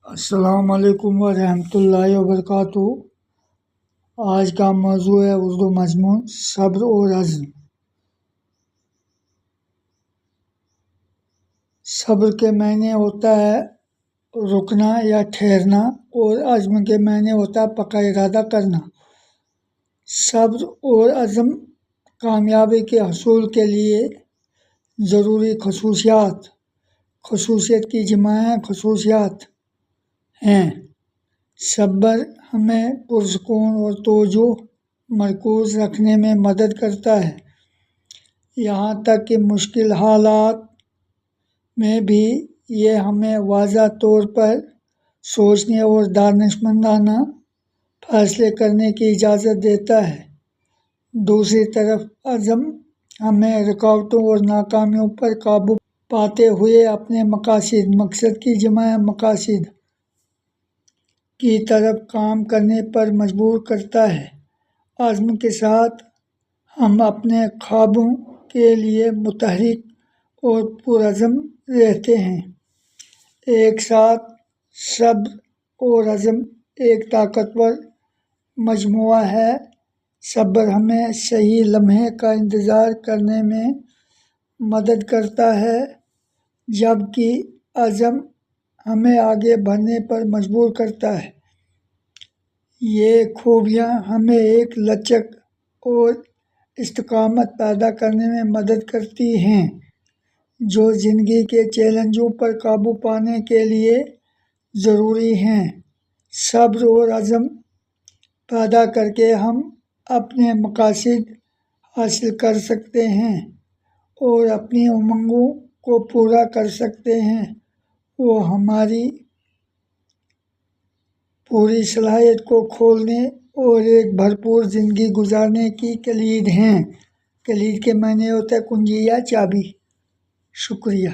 السلام علیکم ورحمۃ اللہ وبرکاتہ۔ آج کا موضوع ہے اردو مضمون صبر اور عزم۔ صبر کے معنی ہوتا ہے رکنا یا ٹھہرنا، اور عزم کے معنی ہوتا ہے پکا ارادہ کرنا۔ صبر اور عزم کامیابی کے حصول کے لیے ضروری خصوصیت کی جمع خصوصیات ہیں۔ صبر ہمیں پرسکون اور توجہ مرکوز رکھنے میں مدد کرتا ہے، یہاں تک کہ مشکل حالات میں بھی یہ ہمیں واضح طور پر سوچنے اور دانشمندانہ فیصلے کرنے کی اجازت دیتا ہے۔ دوسری طرف عزم ہمیں رکاوٹوں اور ناکامیوں پر قابو پاتے ہوئے اپنے مقصد کی جمع مقاصد کی طرف کام کرنے پر مجبور کرتا ہے۔ عزم کے ساتھ ہم اپنے خوابوں کے لیے متحرک اور پرعزم رہتے ہیں۔ ایک ساتھ صبر اور عزم ایک طاقتور مجموعہ ہے۔ صبر ہمیں صحیح لمحے کا انتظار کرنے میں مدد کرتا ہے، جبکہ عزم ہمیں آگے بڑھنے پر مجبور کرتا ہے۔ یہ خوبیاں ہمیں ایک لچک اور استقامت پیدا کرنے میں مدد کرتی ہیں، جو زندگی کے چیلنجوں پر قابو پانے کے لیے ضروری ہیں۔ صبر اور عزم پیدا کر کے ہم اپنے مقاصد حاصل کر سکتے ہیں اور اپنی امنگوں کو پورا کر سکتے ہیں۔ وہ ہماری پوری صلاحیت کو کھولنے اور ایک بھرپور زندگی گزارنے کی کلید ہیں۔ کلید کے معنی ہوتا ہے کنجی یا چابی۔ شکریہ۔